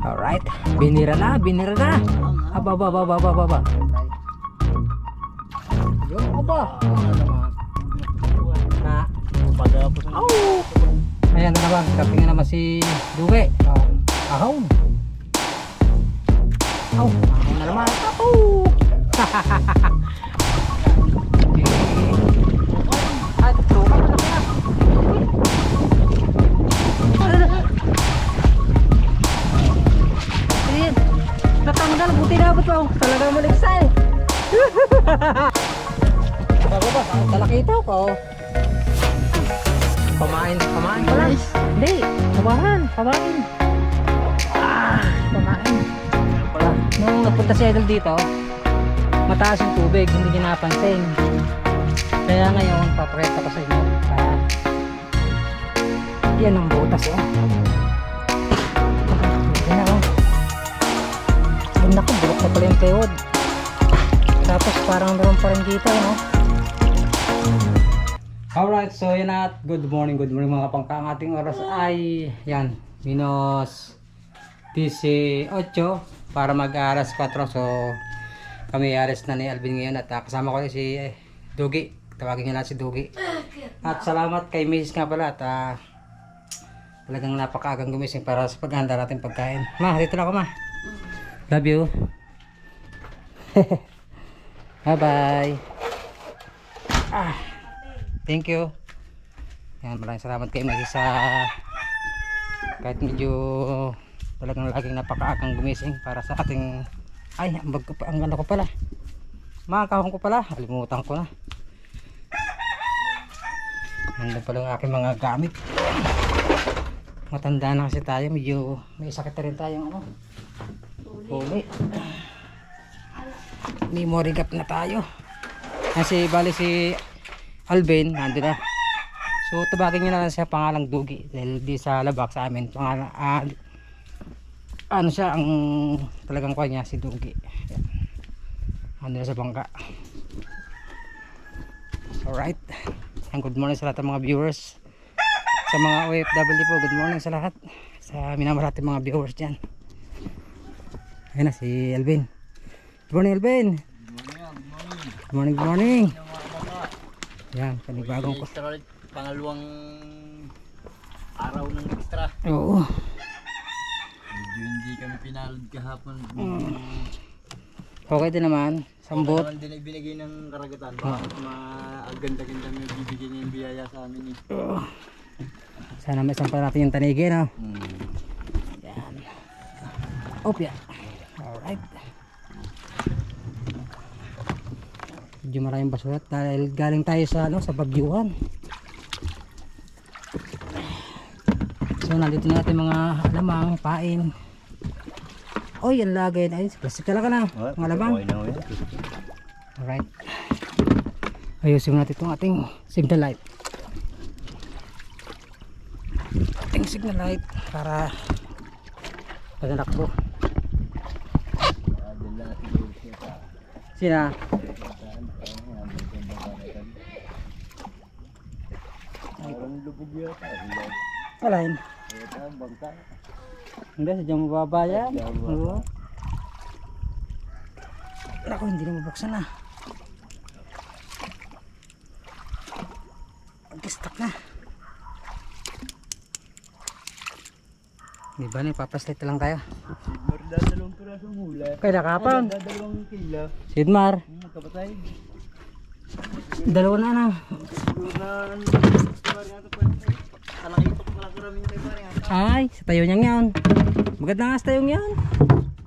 Alright, binira na, binira na. Aba, aba, aba, aba, aba. Yun ko ba? Na. Oh. Ayan na naman, kaping naman si Duwe. Ahaw. Aw, ahaw na naman. Oh. Ay, tuka na na. Ayan, natanggal, buti na ba ito? Talagang maligsa eh. Bago ba, talakita ko. Pamain, pamain pala. Hindi, pamain, pamain. Pamain. Nung nagpunta si Idol dito, mataas yung tubig, hindi niya napansin. Kaya ngayon, papakita ko sa inyo. Yan ang butas oh. Yan na oh. Ay naku, bulok na pala yung tehod. Tapos parang meron pa rin dito no. Alright, so yan at good morning mga kapangka. Ang ating oras ay yan, minus 18 para mag-aras 4. So kami aras na ni Alvin ngayon at kasama ko si Dugi. Tawagin nyo na si Dugi. At salamat kay Mrs. nga pala at talagang napakaagang gumising para sa paghanda natin pagkain. Ma, dito na ako ma. Love you. Bye bye. Thank you. Yan, maraming salamat kay Mrs. Kahit medyo talagang laging napakaagang gumising para sa ating ay, ang ano ko pala. Makakahon ko pala. Alimutan ko na. Nandun pala ang aking mga gamit. Matanda na kasi tayo. Medyo may sakit na rin tayong ano. Huli. Memory gap na tayo. Kasi bali si Alvin nandun na. So tabagin nyo na lang siya pangalang Dugi. Dahil di sa labak sa amin. Pangalang, ano siya ang talagang kuha niya si Dugi. Ano na sa bangka. Alright. Good morning sa lahat ng mga viewers. Sa mga OFW po, good morning sa lahat. Sa minamahal natin mga viewers dyan. Ayun na si Alvin. Good morning Alvin. Good morning. Good morning. Yan, panibagong ko. Pangalawang araw ng extra. Oo. Medyo hindi kami pinalad kahapon. Okay din naman. Sambot. Okay naman din ibinigay ng karagatan. Bakit maganda-ganda may bibigyan niya yung biyaya sa amin eh. Sana may sampa natin yung tanigi no? Yan. Opya. Alright. Medyo maraming basura dahil galing tayo sa, ano, sa bagyuhan. So nandito na natin mga lamang, pain. Oh, yan lagay na. Ay, plastic talaga na. Mga lamang. Alright. Ayusin natin itong ating signal light. Ating signal light para paglalakbo. Sina? Alain. Hindi, sadyang mababa yan. Oo. Ako, hindi na mabuksan na. Mag-stock na. Di ba na, ipapaslit lang tayo. Sidmar, dadalawang pirasong hula. Kaya nakapang. Dadalawang kila. Sidmar. Magkapatay. Dalawa na na. Siguro na, pari nga ito pa. Talakitok na lang kami yung pari nga. Ay, sa tayo niyang yan. Maganda nga sa tayo yan.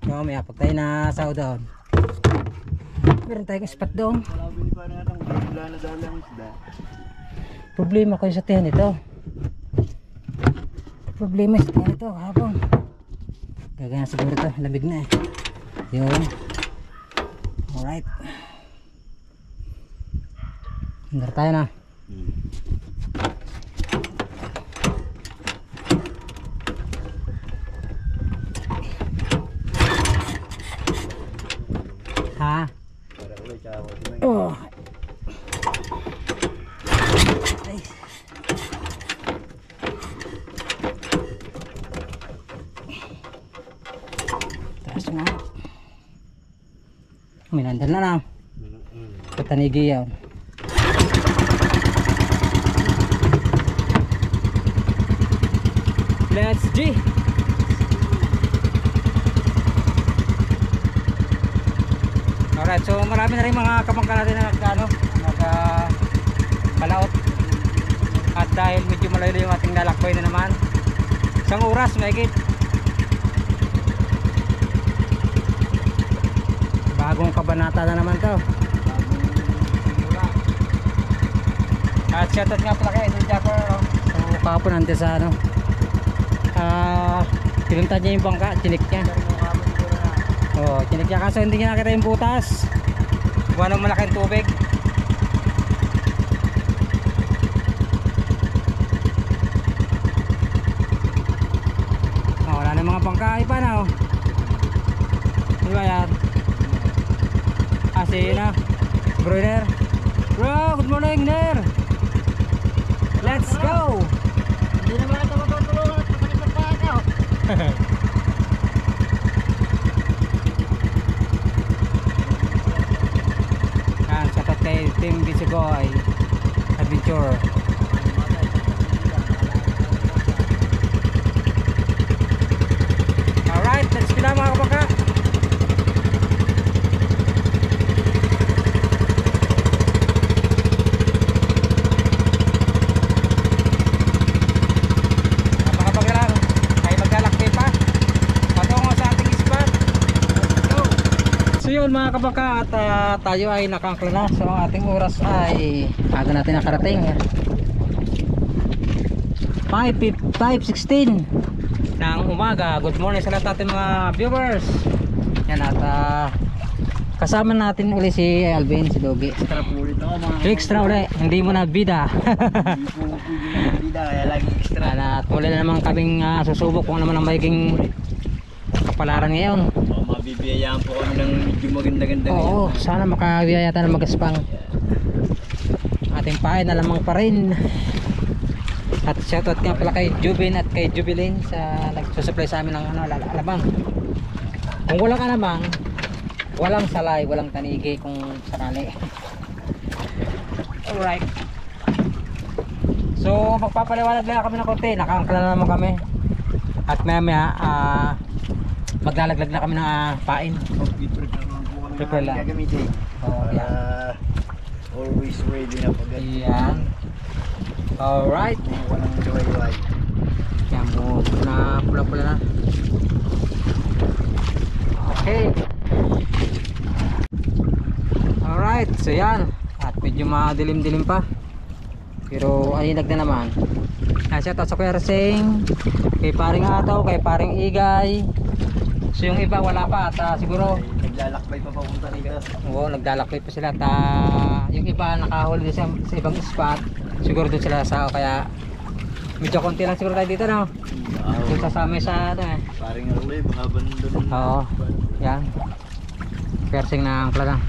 So, may apag tayo na sao doon. Meron tayong spot doon. Malawin ni pari nga itong wala na dahil ang isda. Problema ko yung sa tiyan ito. Problema sa tiyan ito. Habang gagana siguro ito. Lamig na eh. Yun. Alright. Andar tayo na. Ha? Oh. Ay. Taas nga. May nandun na lang. Patanigi yan. Let's G! Alright, so marami na rin mga kamangka natin na palaot. At dahil medyo malayo yung ating lalakbay na naman, isang oras mahigit. Bagong kabanata na naman to. At shoutout nga pala kay Idol Japper, no? So kahapon nandun sa ano, pinunta niya yung bangka, chinik niya. Oh, chinik niya kaso hindi niya nakita yung butas. Buwan ng malaking tubig. Oh, wala na mga bangka pa na, oh. Di ba yan? Kasi na bro Ner. Bro, good morning Ner. Let's go. Hindi naman ito matutulungan at masakit sa paa ka. Yan, sapat kay Team Bisigoy Adventure. Alright, let's go na mga kabaka. Mga kabaka at tayo ay nakangkla na. So ang ating oras ay aga natin nakarating 5:16 ng umaga. Good morning sa lahat natin mga viewers. Yan at kasama natin uli si Alvin, si Dogi. Extra pulit ako mga. Extra uli, hindi mo na bida. Hindi po yung bida kaya lagi extra. At muli na naman kaming susubok kung naman ang magiging kapalaran ngayon. Mabibiyayaan po kami ng medyo maganda-ganda. Oo, sana makabiyaya tayo ng magaspang. Ating pahay na lamang pa rin. At shoutout nga pala kay Jubin at kay Jubilin sa nagsusupply sa amin ng alamang. Kung walang alamang, walang salay, walang tanigi kung sakali. Alright. So magpapaliwanag lang kami ng konti. Nakaangkla na naman kami. At maya maglalaglag na kami ng pain. Prepare lang. Gagamitin. Oh, Para always ready na pag yan. Alright. walang luway-luway. Yan mo na pula-pula na. Okay. Alright, so yan. At medyo madilim-dilim pa. Pero alinag na naman. Shout out sa Kuya Rasing, kay paring Ataw, kay paring Igay. So yung iba wala pa at siguro Naglalakbay pa papunta dito. oo, naglalakbay pa sila at yung iba nakahuli sa ibang spot. Siguro doon sila sa kaya medyo konti lang siguro tayo dito, no? Doon sasama sa ano Paring Arloy, baka bandun. Oo, yan. Persing na ang plaga.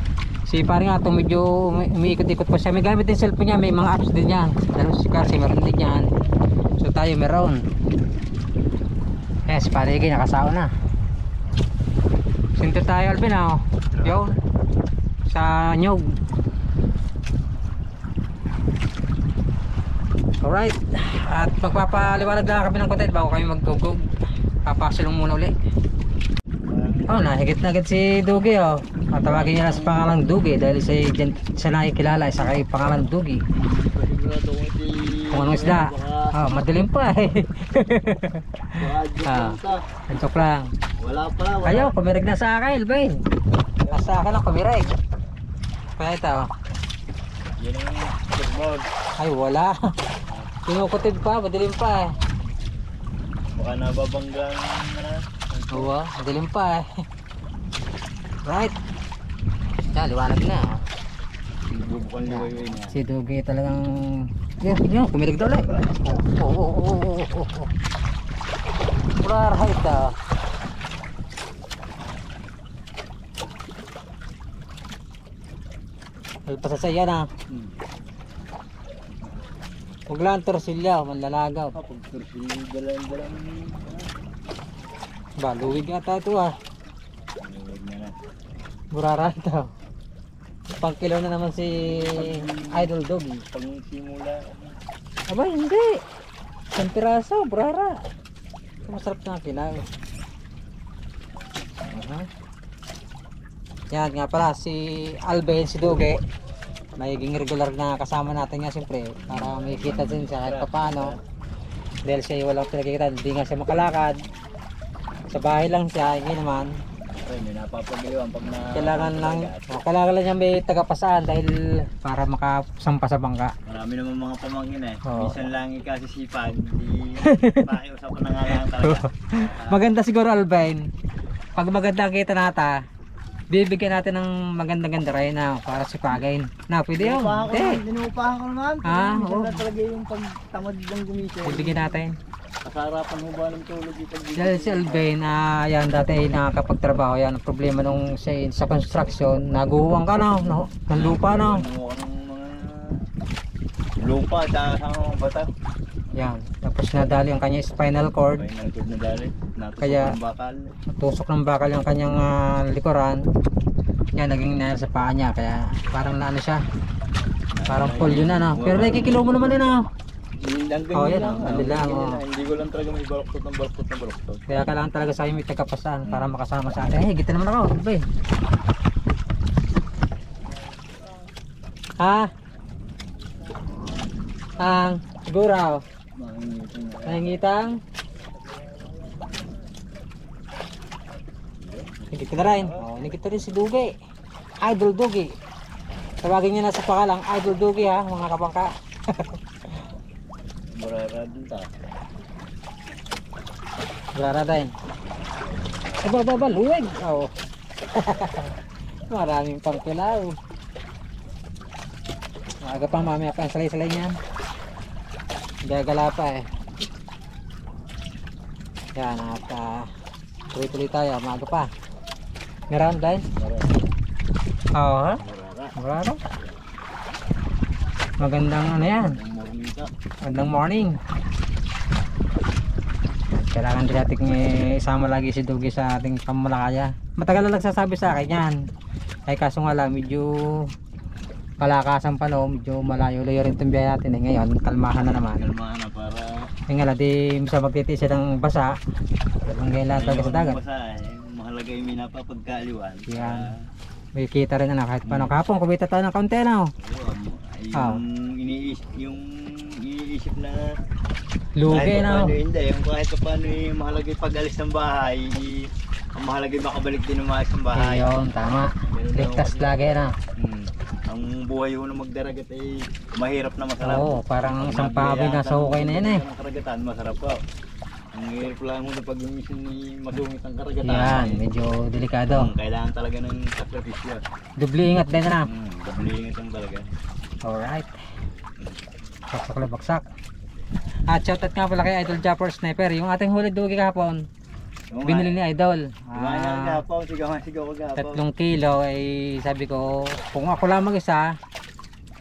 Si paring Ataw medyo umiikot-ikot pa siya. May gamit din cellphone niya, may mga apps din yan. Lalo si Kasi meron din yan. So tayo meron. Yes, paring Igay nakasawa na. Sinto tayo Alvin, oh. Yo. Sa Nyog. Alright. At magpapaliwanag na kami ng content bago kami magtugog. Papasilong muna uli. Oh, nahigit na agad si Dugi, oh. Tawagin niya na sa pangalang Dugi dahil sa nakikilala sa kay pangalang Dugi. Kung anong isda. Oh, madilim pa eh. Antok lang. Wala pala, wala. Ayaw, kumirig na sa akin, Elvin. Nasa akin lang kumirig. Kaya ito. Yan ang football. Ay, wala. Kinukutid pa, madilim pa eh. Baka nababanggang na. Oo, madilim pa eh. Right. Yan, liwanag na. Bubukang liwayway niya. Si Dugi talagang... Yan, kumirig daw ulit. Oo. Purar, height ah. Ay, pasasaya na. Huwag lang torsilya, manlalagaw. Pag tursil, dala mo. Ba, luwig ata ito ah. Burara ito. Pang kilo na naman si Idol Dog. Pag simula. Aba, hindi. 1 piraso, burara. Masarap na kilaw. Yan nga pala, si Alben, si Duge. Magiging regular na kasama natin nga siyempre. Para may kita din siya kahit paano. Dahil siya walang pinagkikita, hindi nga siya makalakad. Sa bahay lang siya, hindi naman. Ay, may napapagiliwan pag na... Kailangan lang niya may tagapasaan dahil para makasampa sa bangka. Marami naman mga pamangkin eh. Oo. Minsan lang kasi sipag. Hindi pakiusapan na nga lang talaga. Maganda siguro Alvin. Pag maganda ang kita nata, bibigyan natin ng maganda-ganda rin na para sipagin. Na, pwede yun. Dinuupahan ko naman. Ah, Minsan oo. na talaga yung pagtamad ng gumising. Bibigyan natin. Kasarapan mo ba ng tulog dito? Dahil si Alvin, yan dati ay nakakapagtrabaho yan. Ang problema nung sa construction, naguhuwang ka na, no? Ng lupa na. Ano ka ng mga lupa at saka mga bata. Yan. Tapos nadali ang kanya spinal cord. Final cord na dali. Natusok Kaya- ng bakal. Tusok ng bakal yung kanyang likuran. Yan, naging na sa paa niya. Kaya parang naano siya. Parang polio na, no? Pero nakikilo mo naman din, no? Oh, yan, ano lang, oh. Hindi ko lang talaga may baloktot ng baloktot ng baloktot. Kaya kailangan talaga sa may tagapasaan para makasama sa atin. Eh, gita naman ako. Alvin. Ha? Ang siguro. Nangingitang. Nagit ka na rin. Oh, nagit na rin si Dugi. Idol Dugi. Tawagin niya na sa pakalang Idol Dugi ha, mga kapangka. Burara din ta. Grara din. Aba, luwag. Oo. Maraming pang pilaw. Maaga pa mamaya pa ang salay-salay niyan. Gagala pa eh. Yan at tuloy-tuloy tayo. Maaga pa. Meron din? Oo ha? Burara. Wala. Magandang ano yan. Ang morning. Magandang morning. Kailangan din natin isama lagi si Dugi sa ating pamalakaya. Matagal na nagsasabi sa akin yan. Ay kaso nga lang medyo palakasan pa no. Medyo malayo-layo rin itong biyahe natin. Ngayon kalmahan na naman. Kalmahan na para... Nga lang di misa magtitiis siya ng basa. Ang ganyan talaga sa dagat. Mahalaga yung minapapagkaliwan. Yan. May kita rin na kahit paano. Kahapon kumita tayo ng kaunti na. Yung iniisip na Lugi kahit na. paano hindi, yung kahit paano yung mahalaga yung pag-alis ng bahay, ang mahalaga yung makabalik din ng maayos ng bahay. Ayun, tama. Ligtas lagi na. Ang buhay yun na magdaragat ay mahirap na masarap. Oo, parang Pag isang pabi na sa ukay na yan eh. Ang karagatan, masarap po. Ang hirap lang mo na pag minsan masungit ang karagatan. Yan, medyo delikado. Kailangan talaga ng sakripisyo. Dubli ingat din na. Dabliingat lang talaga. Alright. Baksak na baksak. At shoutout nga pala kay Idol Japper Sniper. Yung ating huli Dugi kahapon. Binili ni Idol. Sigaw ko 3 kilo ay sabi ko kung ako lang mag-isa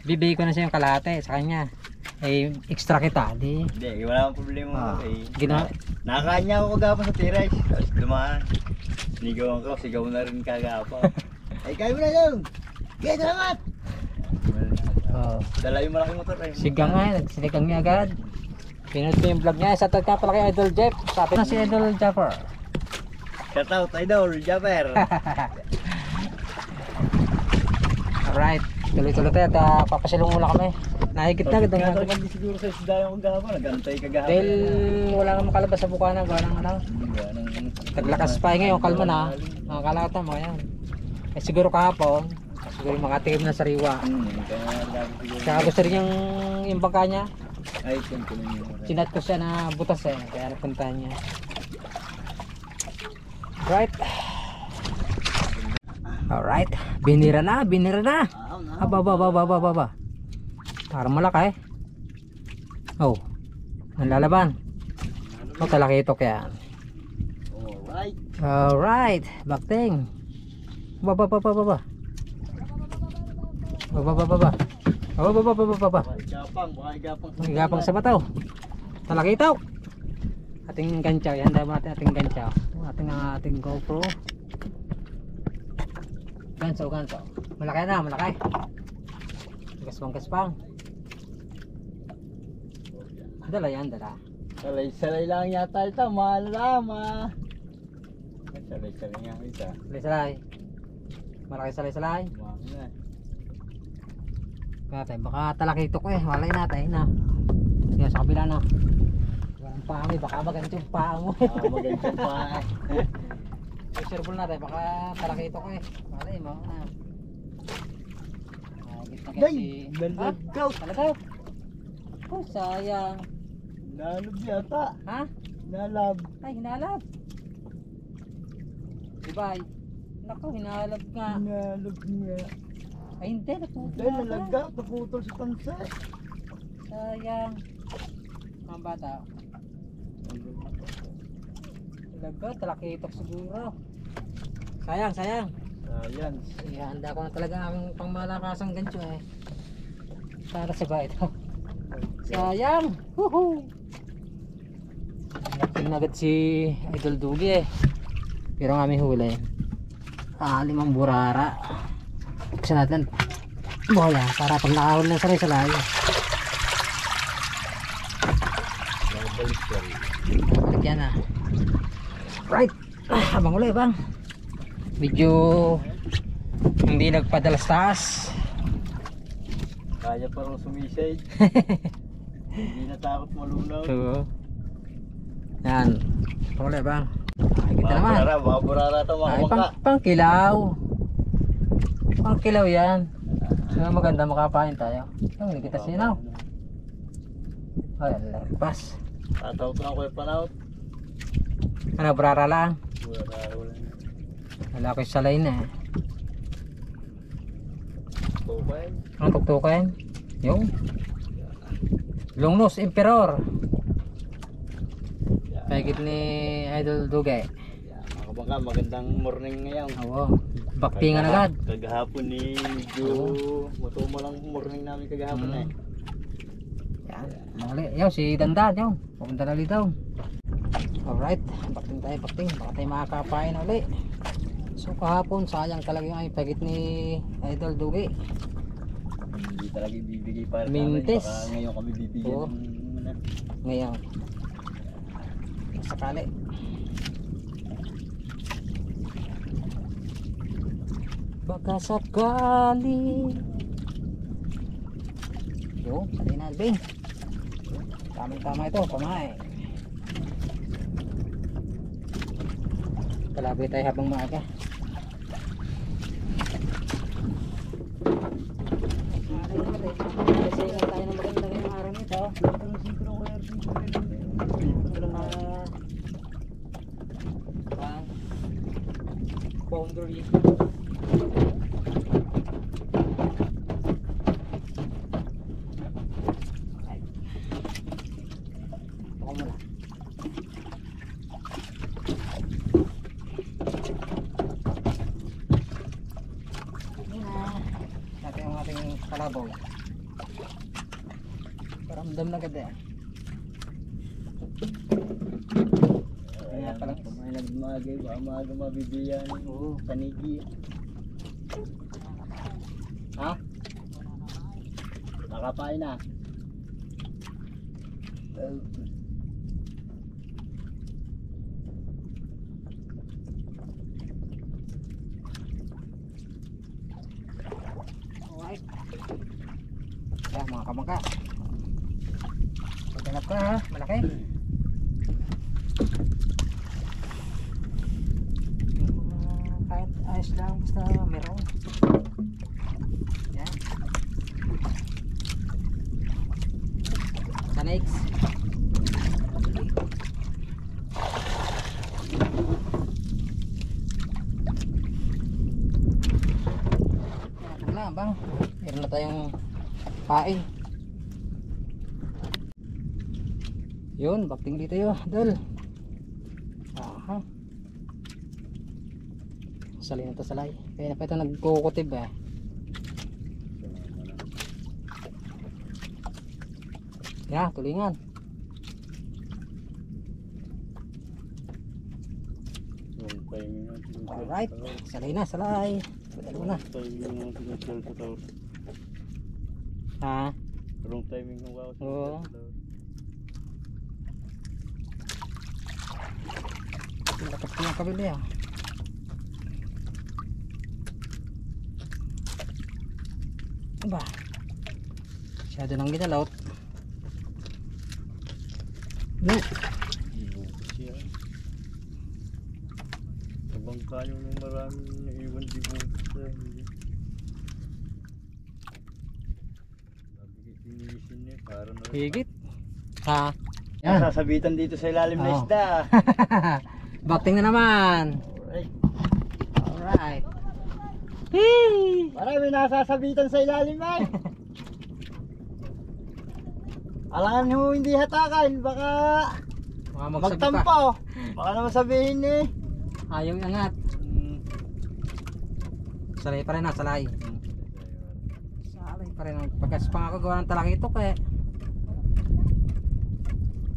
bibigay ko na siya yung kalahati sa kanya. Eh extra kita. Di. Hindi, wala akong problema. Gina Nakakanya ako kagapon sa tiray. Tapos dumaan. Sinigawan ko, sigaw na rin kagapon. Ay, kaya mo na yun! Kaya salamat! Dala yung malaking motor eh. sigang nga, nagsinigang niya agad. Pinod ko yung vlog niya. Shoutout nga pala kay Idol Jeff. Sa atin na si Idol Japper. Shout out, Idol, Japper! Alright, tuloy-tuloy tayo at papasilong muna kami. Nahigit na agad ang Kaya naman di siguro sa isda yung kagapon, nagantay kagapon. dahil wala nang makalabas sa bukana, gawa ng ano. Taglakas pa ngayon, kalma na. Nakakalakot na mga yan. Eh siguro kahapon, siguro makatikim na sariwa. Kaya siguro. Kaya gusto rin yung bangka niya. Ay, siyempre yun. Sinat ko siya na butas eh, kaya napuntahan niya. Right. Alright, binira na. Aba. Parang malaki eh. Oh, nanlalaban. Oh, talakitok yan. Alright. Alright, bakting. Baba. Baba. Gapang sa bataw. Talakitok. Ating ganchaw, yan daw natin ating ganchaw. Ating GoPro. Ganso, ganso. Malaki na, malaki. Gaspang. Dala yan, dala. Salay-salay lang yata ito, malama. Salay-salay nga ito. Salay-salay. Malaki salay-salay. Mami na. Natin, baka talakitok eh. Walay natin na. Yan sa kabila na. Walang paa mo, baka maganto yung paa mo. Magandang pa. Measurable natin, baka talakitok eh. Walay mo na. Gitna Day, nalagaw. Talagaw. Oh, sayang. Nalab yata. Ha? Nalab. Ay, hinalab. Diba? Naku, hinalab nga. Nalab niya. Ay, hindi. Naputol. Dahil nalagaw, naputol sa tansa. Sayang. Mga bata. Talaga, talakitok siguro. Sayang. Ayan. Ihanda ko na talaga ang pangmalakasang gancho eh. Para sa ba ito. Sayang. Woohoo! Nakin agad si Idol Dugi eh. Pero ang aming huli. 5 burara. Buksan natin. Boya, para pag nakahuli ng salay-salay. Balik yan ah. Right. Abang uli bang. Medyo hindi nagpadalas taas. Kaya pa rin sumisay. Hindi natakot malunaw. Oo. Yan. Panguli bang. Ay, kita naman. Mga burara ito mga Ay, kamangka. pangkilaw. Pangkilaw yan. So, maganda makapain tayo. Ang kita sinaw. Ay, pas. Tataw ko na ko yung panaw. Ano, brara lang. Burara wala na. Wala ko yung salay na eh. Tubay. Ano tuktukin? Yung Longnos Emperor. Pagit ni Idol Dugay. Mga kamangka, magandang morning ngayon. Oo. Baktingan agad. Kagahapon ni medyo matumo lang morning namin kagahapon eh. Yan. Mali. Yaw, si Dandan yaw. Pupunta na dito. Alright. Bakting tayo, bakting. Baka tayo makakapain uli. So kahapon sayang talaga yung pagit ni Idol Dugay. Hindi talaga ibibigay para Mintes. sa amin. Baka ngayon kami bibigyan Oo. ng ano. Ngayon. Sakali. Baka sakali. Yo, salin na Bing. Tama ito, pamay. Kalabay tayo habang maaga. Kasi nga tayo ng maganda ngayong araw nito. Boundary. Ako muna. Natin ang ating kalabaw. Paramdam na agad eh. Ayan pala. Kumain nagmagay. Baka maaga mabibiyan. Oo. Panigi. Ha? Nakapain na. Alright. Yan mga kamangka. Paghanap ka ha, malaki. Kahit ayos lang, basta meron. Yan. Sanix. Wala bang? Meron na tayong pain. Yun, bakting dito yun, dol. Aha. Salin na to salay. Kaya na pa ito nagkukutib eh. Ya, tulingan. Alright, salay na, salay. Ano na? Timing yung tinutol sa tao. Ha? Wrong timing yung wow. Oo. Lakas ko yung kabili ah. Aba. Masyado nang ginalaot. No. Siya. Sabang kayo ng maraming naiwan di butas. Finition niya para na Higit. Ha? yan. Sasabitan dito sa ilalim na Oo. isda. Bakting na naman. Ay, Alright. Hee! marami nasasabitan sa ilalim ay. Alangan mo hindi hatakan, baka Mga magsabi pa. magtampo. Baka naman sabihin eh. Ayaw iangat. Salay pa rin ah, salay. Salay pa rin. Pagkas pa ako gawa ng talakitok eh.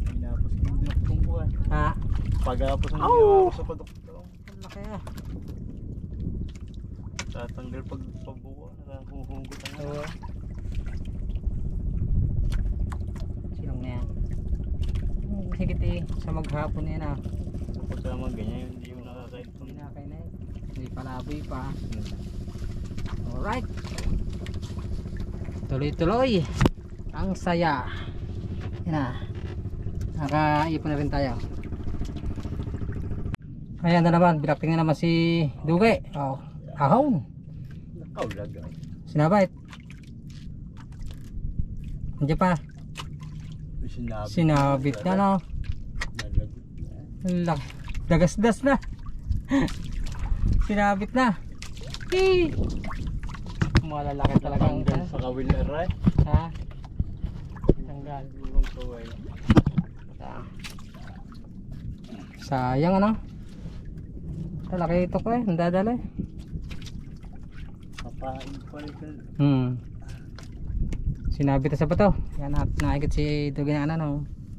Pinapos ko yung dinakong ko eh. Ha? Pagapos ang Ow! ginawa ko sa padoktor. Ang laki ah. Tatanggal pag pabuo, nakahuhugot ang Oo. Silong na yan. Higit eh. Sa maghapon na yan ah. Kapag naman ganyan, hindi mo nakakain Hindi na kayo na eh. Hindi palaboy pa. Alright. Tuloy-tuloy. Ang saya. Yan na. Nakaipon na rin tayo. Ayan na naman. Bilakting na naman si Duge. Oh. Ahon. Nakaulag ay. Sinabait. Nandiyan pa. Sinabit na no. Nalagot na. Dagas-das na. Sinabit na. Hee. Malalaki talagang Tanggal sa kawilar ay. ha. Tanggal. Urong kaway. Sayang ano. Talaki ito ko eh. Nandadala eh. Kapain pa rin ka. Sinabit na sa bato. Yan at nakikit si Dugi na ano no.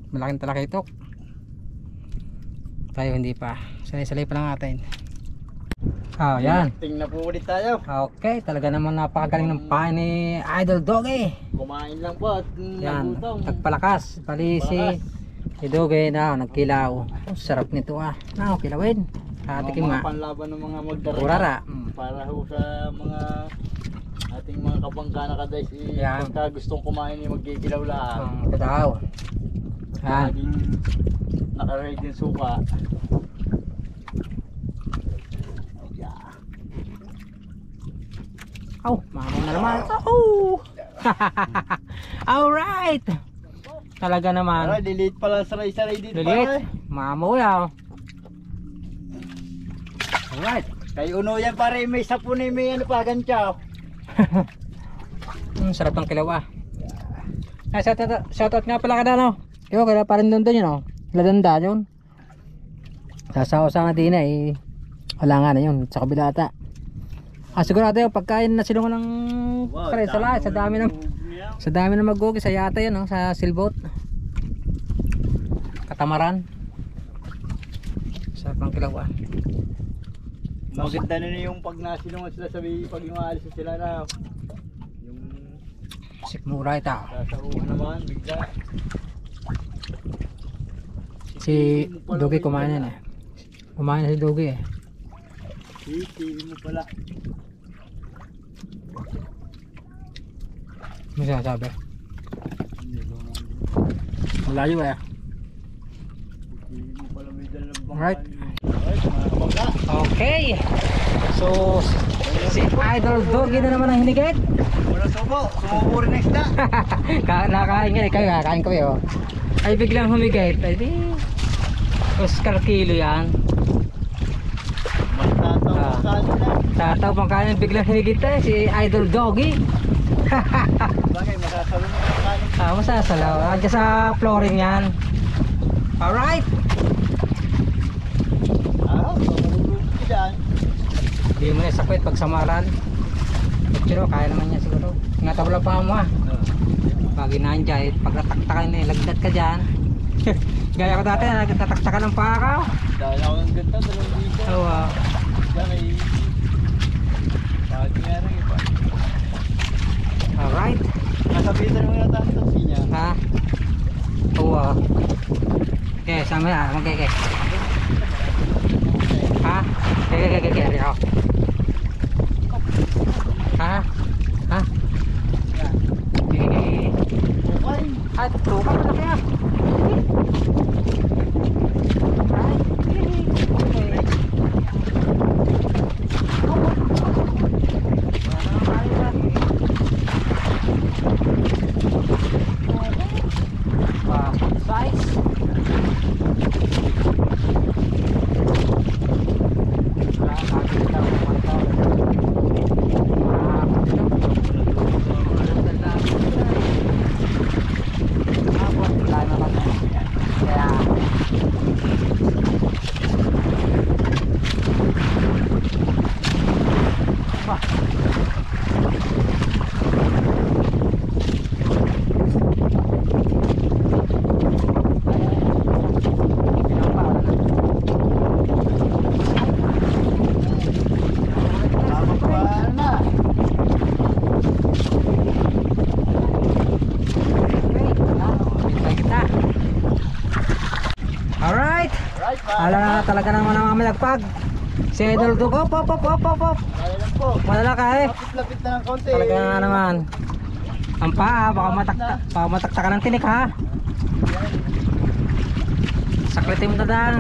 Malaking talaki ito. Tayo hindi pa. Salay-salay pa lang natin. Oh, yan. Tingnan po ulit tayo. Okay, talaga naman napakagaling ng pain ni Idol Doge. Kumain lang po at Yan, nagutom. nagpalakas. Bali si Doge na nagkilaw. Oh, sarap nito ah. Na, kilawin. Katikim Mga nga. panlaban ng mga magdarata. Urara. Para ho sa mga ating mga kabangkana kadays Yan. pagka gustong kumain magkikilaw lang. Ito daw. Yan. Laging naka-ride yung suka. Oh, mama na naman. Oh. Alright. Talaga naman. Para delete pala saray-saray dito. Lilit. Mamo yan. Alright. Kay uno yan pare, may sapon eh, may ano pa, ganchaw. Sarap ng kilaw ah. Ay, shoutout nga pala ka na no. Yo, kaya pa rin doon yun oh. Ladanda yun. Sasaw-saw nga din eh. Wala nga na yun. Sa kabila ata. Ah, sigurado yun. Pagkain na silungan ng salay. Sa dami ng sa dami ng magugi. Sa yata yun oh. Sa silbot. Katamaran. Sarap ng kilaw ah. Maganda na yung pag nasilungan sila sabi pag yung aalis na sila na yung Sikmura ito. sasahuhan naman bigla. Si Dogi kumain yan eh. Kumain na si Dogi eh. TV mo pala. Ano sinasabi? Malayo eh. TV mo pala may dalang bangka. Alright. Alright, mga bangka. Okay. So, si Idol Dogi na naman ang hinigit. Wala subo, sumuburi na isda. Nakakain ka eh. Kayo kakain kami oh. Ay biglang humigit. Ay di. Oscar kilo yan. Magtatawa ka nila. Tataw pang kanin biglang hinigit eh. Si Idol Dogi. Bagay, masasabi mo ng kanin. Masasalaw. Andiyan sa flooring yan. Alright. Mamalulog ko dyan. Hindi mo na sakwit pag samaran. Pero kaya naman niya siguro. Ingatan mo lang pa mo ah. Pag inanjay, pag nataktakan na lagdat ka dyan. Gaya ko dati, nagtataktakan ng paa ka. Dahil ako ng ganda, 2 dito. So, Diyan ay Mamaya, magkeke. Ha? Keke, ako. Ha? Ha? Okay. Ay, tutukan na kaya. Wow, size. Alright. Right, pa. Ala na talaga naman ang mamalagpag. Si Idol Dugo, pop. Kaya lang po. Madala ka eh. Lapit-lapit na ng konti. Talaga nga naman. Ang paa, baka mataktakan ng tinik ha. Saklitin mo na lang.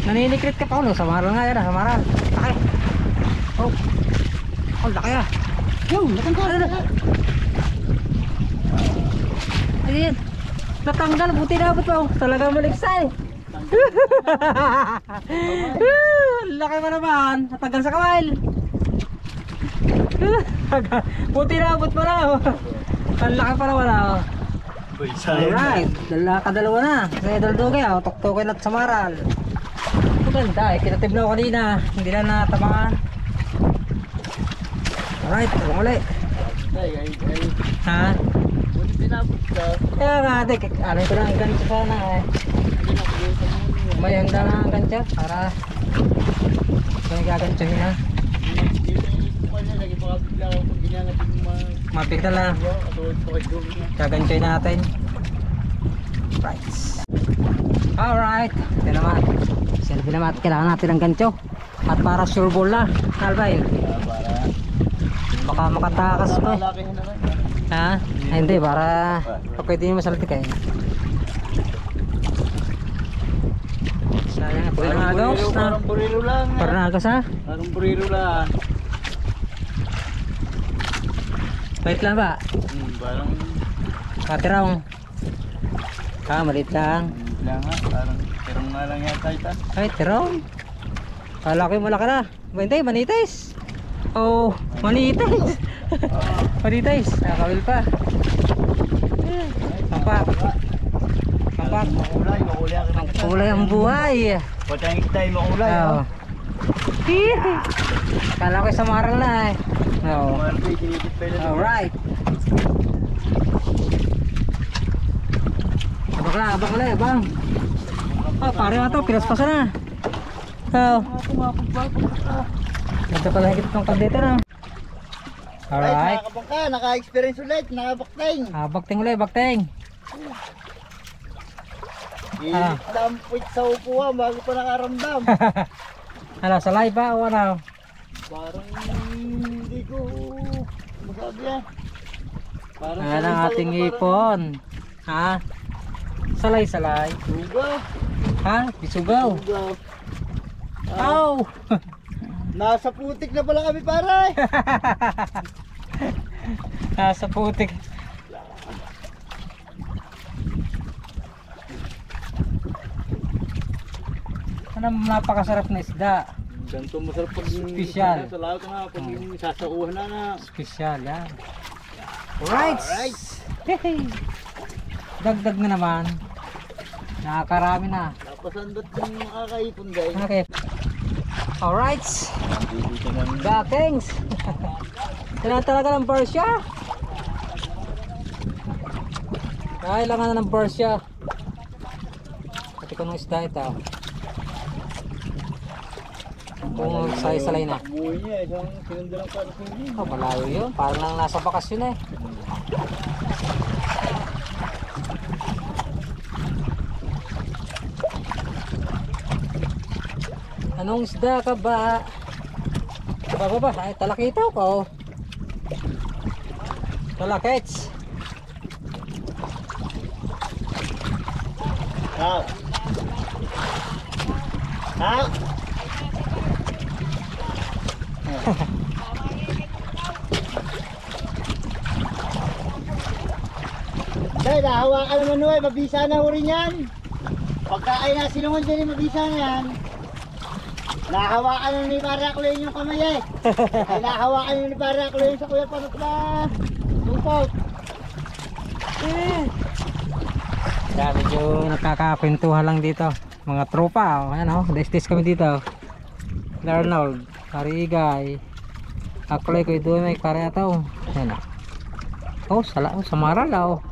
Naninikrit ka pa ulo. Samaral nga yan ha, samaral. Laki. Oh, laki ah. Yung, Ayan. Natanggal, buti na abot mo. Talaga maliksay. Laki mo naman. Natanggal sa kawail. Buti na abot mo na. Ang laki pa naman ah. Alright, kadalawa na. Sa Idol Dugo, tuktukin at samaral. Maganda eh, kinatiblaw kanina. Hindi na natamaan. Alright, tulong ulit. Ha? Kaya nga ate, ano ko lang ang gancho sana eh. May handa na ang gancho para nagaganchohin na. Mapigta lang. Gaganchohin natin. Right. Alright. Ito naman. Selfie naman at kailangan natin ng gancho. At para sure ball na. Alvin. Baka makatakas pa eh. Ha? Ay, hindi, para pwede nyo masaltik eh. Sayang, pwede na agaws na. Parang buriro lang. Parang agaws ha? Parang buriro lang. Wait lang ba? Parang... Katirang. Maliit lang. Lang nga, parang tirong nga lang yata ito. Ay, tirang. Kala ko yung malaki na. Hindi, manitis. Oh, manitis. Manitis, nakawil pa. Kampak. Makulay Ang kulay ang buhay. Pati ang ikitay makulay. Oo. Kala ko sa maral na eh. Oo. Alright. Abak na, bang. Pare nga to, pinaspasan na. Oo. Ito pala higit itong kaldeta na. Alright. Nakabangka, naka-experience ulit, nakabakting. Bakting ulit, bakting. Dampit sa upuan bago pa nakaramdam. Ano, sa live ba o ano? Parang hindi ko masabi yan. Parang Ayan ang ating ipon. Ha? Salay. Sugaw. Ha? Bisugaw. Sugaw. Ow! Nasa putik na pala kami pare. Nasa putik. Ano, napakasarap na isda. Ganito masarap pag Special. sa lahat na pag sasauhan na. Special yan. Alright. Hey. Dagdag na naman. Nakakarami na. Napasandot yung kakaipon guys. Okay. Alright. Bakings. Kailangan talaga ng Persia. Kailangan na ng Persia. Pati ko ng isda ito. Kung salay na. Buhay niya, isang sinundalang para sa hindi. Malayo yun. Parang lang nasa bakasyon eh. Anong isda ka ba? Baba, ay talakitaw ko. Talakits. How? How? Dahil nahawakan naman nuwe, mabisa na ho rin yan. Pagka ay nasilungan din, mabisa na yan. Nahawakan na ni Parakuloyin yung kamay eh. Ay nahawakan na ni Parakuloyin sa kuya panot na lupot. Kaya medyo nakakakwentuhan lang dito. Mga tropa, oh. Ayan oh, destis kami dito. Arnold, Karigay, Akulay ko ito may pare ataw. Ayan oh. Oh, samaral oh.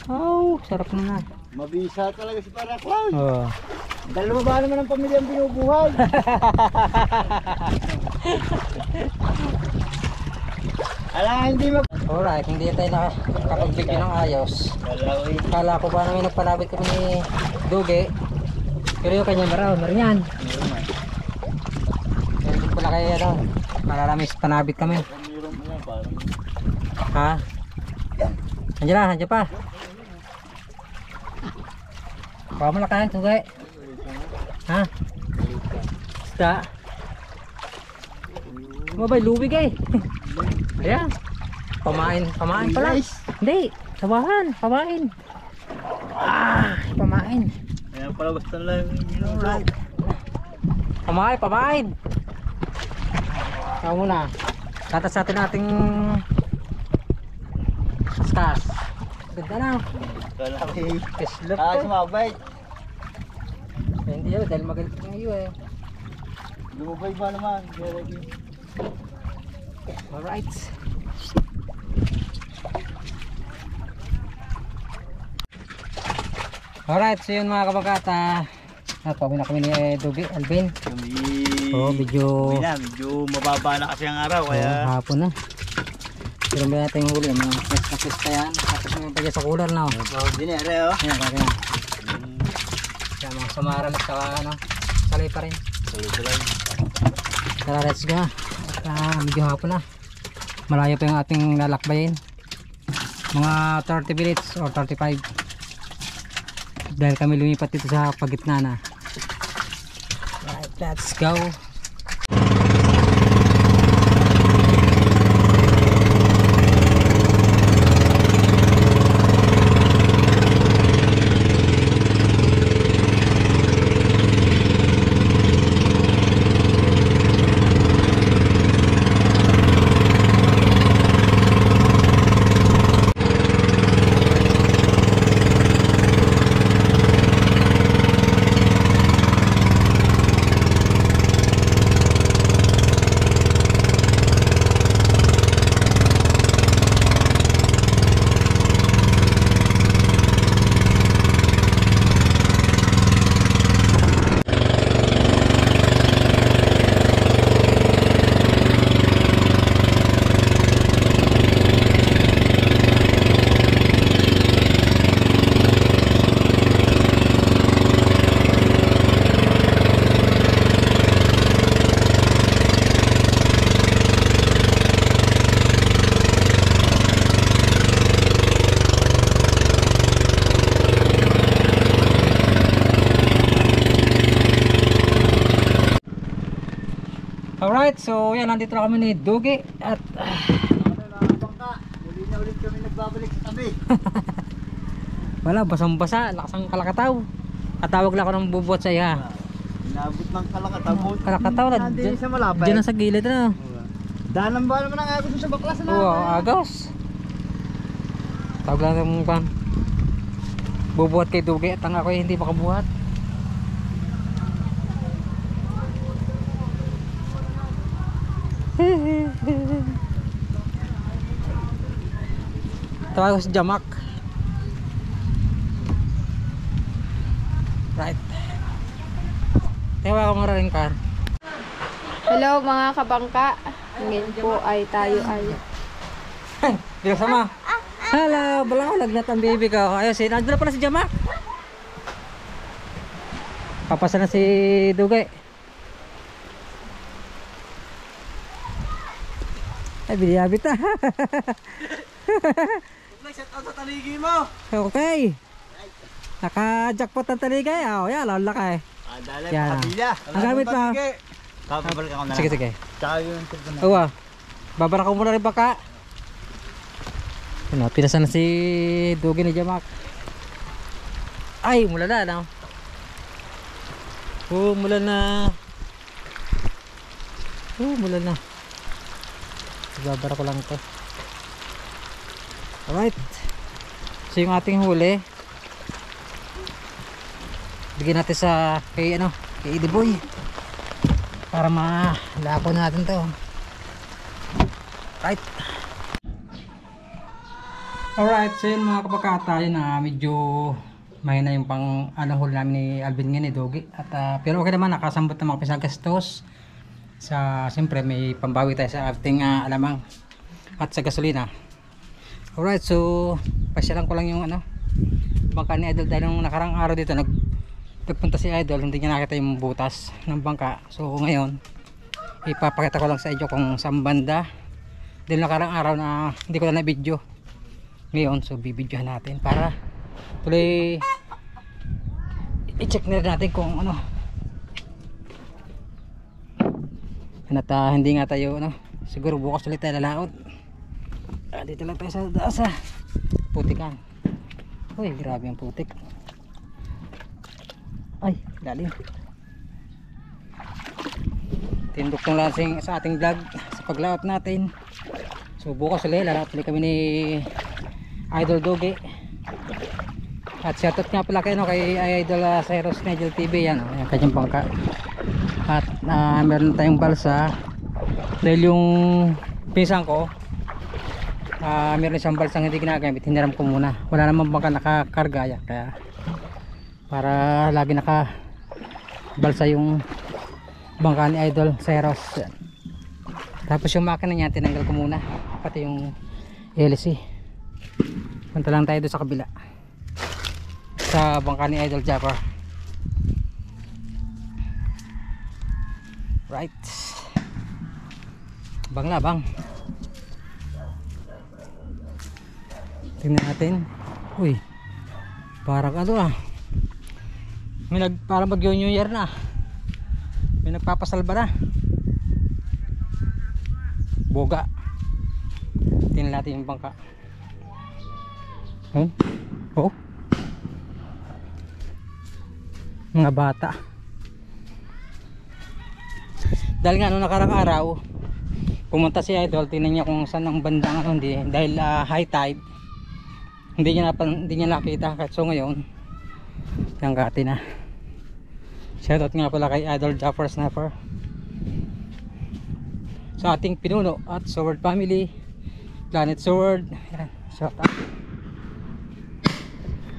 Oh, sarap na na. Mabisa talaga si Parakuloyin. Oh. Dalawa ba naman ang pamilya ang binubuhay? Ala, hindi mag... Alright, hindi tayo nakakapagbigyo ng ayos. Wala, Kala ko ba namin nagpalabit kami ni Duge. Pero yung kanya meron yan. Pero hindi pala kayo ano. Malalamis panabit kami. Meron mo yan, parang... Ha? Nandiyan pa. Baka mo na kayan, Duge. Ha? Isda. Mabay, lubig eh. Ayan. Pamain pala. Hindi, sabahan, pamain. Pamain. Ayan pala basta lang yung right. Pamain. Ikaw muna. Tatas natin ating kaskas. Ganda na. Kalaki. Kislop Ah, to. sumabay. Hindi yun, dahil magalit ng iyo eh. Lumabay ba naman? Alright. Alright, so yun mga kabagata. Pauwi na kami ni Dugi, Alvin. Oh, medyo mababa na kasi ang araw kaya hapon na. Pero may natin yung huli, mga flex pa yan. Tapos may pagya sa cooler na dinere oh. Ayan, kaya kaya mga samaran at saka ano, salay pa rin. Tara, let's go. At medyo hapon na. Malayo pa yung ating lalakbayin. Mga 30 minutes or 35. Dahil kami lumipat dito sa pagitna na. Right, let's go. Alright, so yan, nandito na kami ni Dugi at Muli na ulit kami nagbabalik sa tabi. wala, basang-basa, lakas ang kalakataw. Katawag lang ako ng bubuhat sa iya. Inabot ng kalakataw. Kalakataw na, Nandun sa malapit. dyan na sa gilid na. Danan ba naman ang agos mo sa baklas na? Oo, agos. Tawag lang ng pan. Bubuhat kay Dugi at ang ako hindi makabuhat. Tawag ko si Jamak. Right. Tawag ko mo rin ka. Hello mga kabangka. Ngayon po ay tayo ay Bilang sama. Hello, balang lagnat ang baby ko. Ayos, nandun na pala si Jamak. Papasa na si Dugay. Ay, biniyabit ah. Nag-set out sa taligi mo. Okay. Naka-jackpot ang taligay. Oh, yan, ang laki. Dali, Yan. pakabila. Ang gamit pa. Babalik ako na lang. Sige, sige. Tsaka yung trip ko na. Uwa. Babara ko muna rin baka. Ano, pinasan na si Dugi ni Jamak. Ay, mula na, no? Mula na. Mula na. Babara ko lang ito. Alright. So yung ating huli, bigyan natin sa kay Eddie Boy para malako natin to. Right. Alright, so yun mga kapakata, yun na medyo mahina yung pang huli namin ni Alvin ngayon ni Dogi. At pero okay naman, nakasambot na mga pisagastos. Siyempre may pambawi tayo sa ating alamang at sa gasolina. Alright, so pasyalan ko lang yung bangka ni Idol dahil nung nakarang araw dito nagpunta si Idol, hindi niya nakita yung butas ng bangka. So ngayon ipapakita ko lang sa inyo kung saan banda dahil nakarang araw na hindi ko na video ngayon. So bibidyohan natin para tuloy i-check na rin natin kung at hindi nga tayo siguro bukas ulit tayo lalaot. Dito lang tayo sa daasa putikan. Uy, grabe ang putik. Ay, lalim. Tindok tong lasing sa ating vlog sa paglaot natin. So bukas ulit lalaot ulit kami ni Idol Dogi. At shoutout nga pala kay Idol Cyrus Nigel TV. Yan, yung kanyang bangka. At meron tayong balsa dahil yung pinsan ko meron siyang balsang hindi ginagamit, hiniram ko muna. Wala naman bangka nakakarga yan, kaya para lagi naka balsa yung bangka ni Idol Cyrus. Tapos yung makina niya tinanggal ko muna, pati yung LC. Punta lang tayo doon sa kabila sa bangka ni Idol Japper. Right, bang labang. Tingnan natin. Uy, parang may parang mag New Year na, may nagpapasalba na boga. Tingnan natin yung bangka. Oh, mga bata. Dahil nga nung nakarang araw pumunta si Idol, tingnan niya kung saan ang bandang hindi, dahil high tide hindi niya nakita. So ngayon nanggati na. Shoutout nga pala kay Idol Japper Snapper sa ating pinuno at Sword Family, Planet Sword. Yan, shoutout.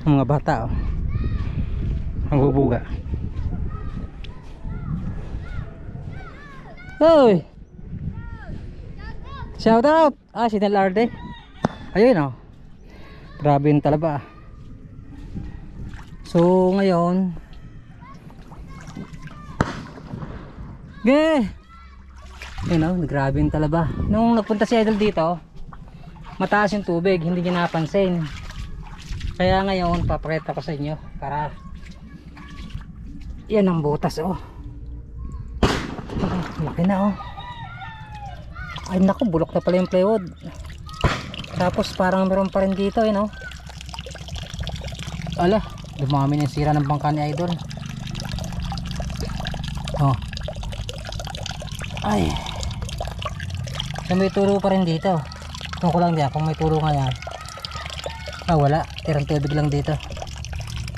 Ang mga bata ang bubuga. Hoy, shout out. Si Nalarde. Ayun grabe yung talaba. So ngayon grabe yung talaba. Nung nagpunta si Idol dito, mataas yung tubig, hindi niya napansin. Kaya ngayon papakita ko sa inyo para yan ang butas. Laki na ay naku, bulok na pala yung plywood. Tapos parang meron pa rin dito ala, dumami na yung sira ng bangka ni Idol. Ay, so may turo pa rin dito. Tungko lang dyan kung may turo nga yan. Wala, tirang tubig lang dito.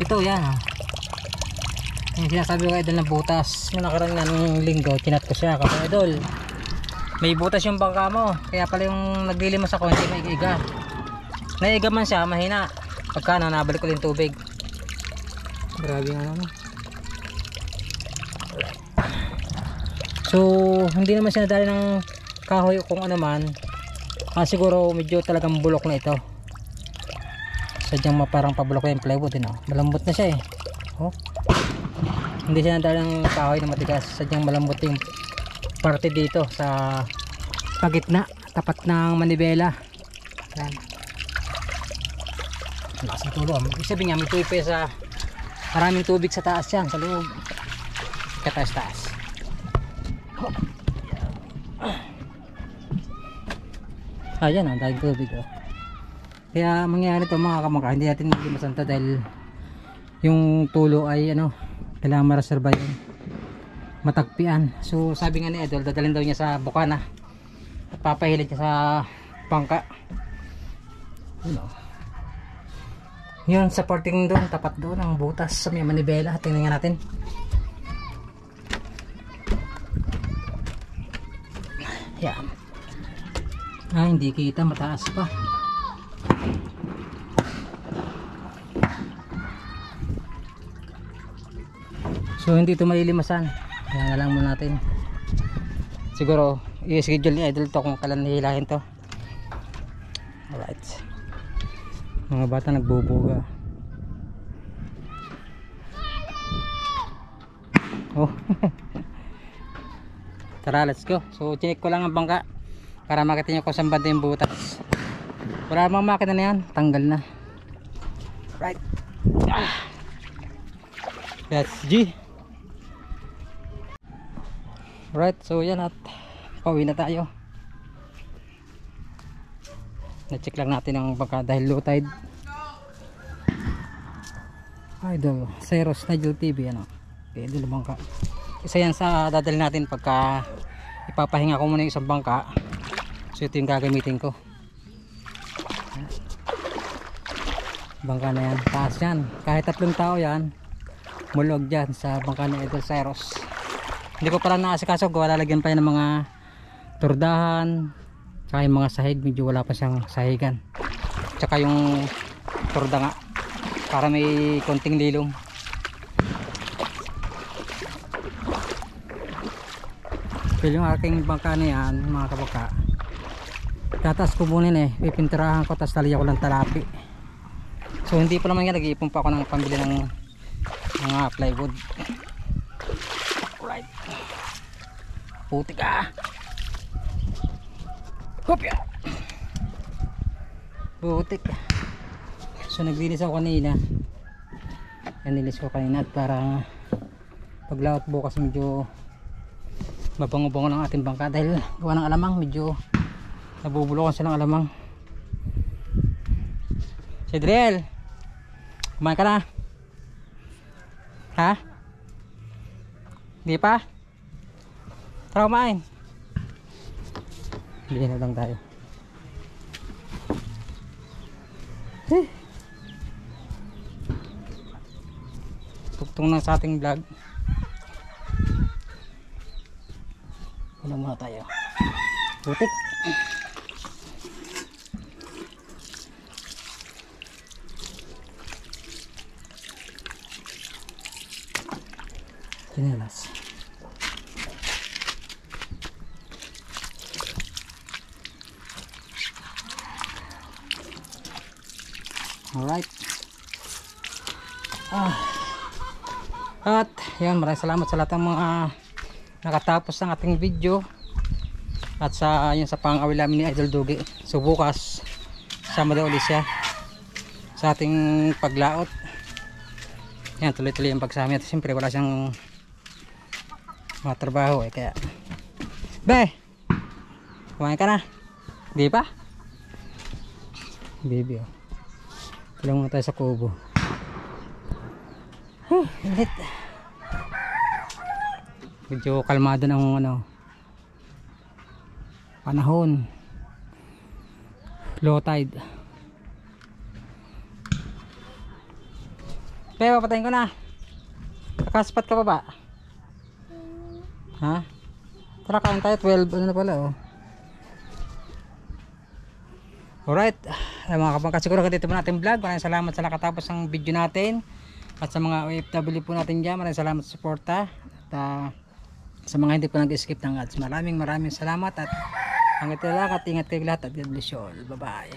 Ito yan yung sinasabi ko Idol na butas. Yung nakaraan na nung linggo kinat ko siya kasi Idol, may butas yung bangka mo, kaya pala yung naglilimas ako hindi maiiga. Naiga man siya, mahina. Pagka nabalik ko din tubig. Grabe nga So hindi naman siya nadali ng kahoy kung ano man. Siguro medyo talagang bulok na ito. Sadyang parang pabulok na yung plywood malambot na siya hindi siya nadali ng kahoy na matigas. Sadyang malambot yung parte dito sa pagitna. tapat ng manibela. Yan. Lakas ng tulo. Ibig sabihin nga may tubig sa maraming tubig sa taas yan, sa loob. Kataas-taas. Ayan ang dahil tubig. Kaya mangyayari ito mga kamangka, hindi natin malimasan ito dahil yung tulo ay kailangan maraserba yun, matagpian. So sabi nga ni Idol, dadalhin daw niya sa bukana at papahilid niya sa bangka. Yun sa parting doon, tapat doon ang butas sa may manibela. Tingnan nga natin. Yan. Hindi kita, mataas pa. So hindi ito malilimasan. Yan na lang muna natin. Siguro i-schedule ni Idol to kung kailan hihilahin to. Alright. Mga bata nagbubuga. Oh. Tara, let's go. So chinik ko lang ang bangka para makita nyo kung saan banda yung butas. Wala namang makina na yan, tanggal na. Right. That's G. Right, so yan at pauwi na tayo. Na-check lang natin ang bangka dahil low tide. Idol, Ceros Nigel TV Idol bangka. Isa yan sa dadalhin natin pagka ipapahinga ko muna yung isang bangka. So ito yung gagamitin ko. Bangka na yan, taas yan. Kahit 3 tao yan, mulog dyan sa bangka ni Idol Ceros. Hindi ko pala naasikaso, lalagyan pa yan ng mga turdahan, tsaka yung mga sahig, medyo wala pa siyang sahigan, tsaka yung turda nga para may konting lilong. Pero yung aking bangka na yan mga kabangka, tataas ko muna pipinturahan ko, tapos talya ko lang talapi. So hindi pa naman yan, nag-iipon pa ako ng pambili ng mga plywood. Right. Putik Kopya. Putik. So naglinis ako kanina. Nilinis ko kanina at para paglawat bukas medyo mabango-bango ng ating bangka dahil gawa ng alamang, medyo nabubulokan silang alamang. Si Driel, kumain ka na? Ha? Di pa? Tara kumain. Bili na lang tayo. Tugtong na sa ating vlog. Ano muna tayo? Butik. Chinelas. Alright. At yan, maraming salamat sa lahat ng mga nakatapos ng ating video at sa yun sa pang-awil namin ni Idol Dugi. So bukas sama daw ulit siya sa ating paglaot. Yan, tuloy-tuloy ang pagsama at siyempre wala siyang mga trabaho kaya be, kumain ka na? Di pa? Baby tulang muna tayo sa kubo. Init. Medyo kalmado ng panahon, low tide. Kaya papatayin ko na. Kakaspat ka pa ba? Ha? Tara kain tayo, 12 na pala Alright, mga kabangka, siguro dito po natin vlog. Maraming salamat sa nakatapos ng video natin. At sa mga OFW po natin dyan, maraming salamat sa suporta. At sa mga hindi po nag-skip ng ads, maraming salamat. At hanggang ito lang at ingat kayo lahat at God bless you all. Bye bye.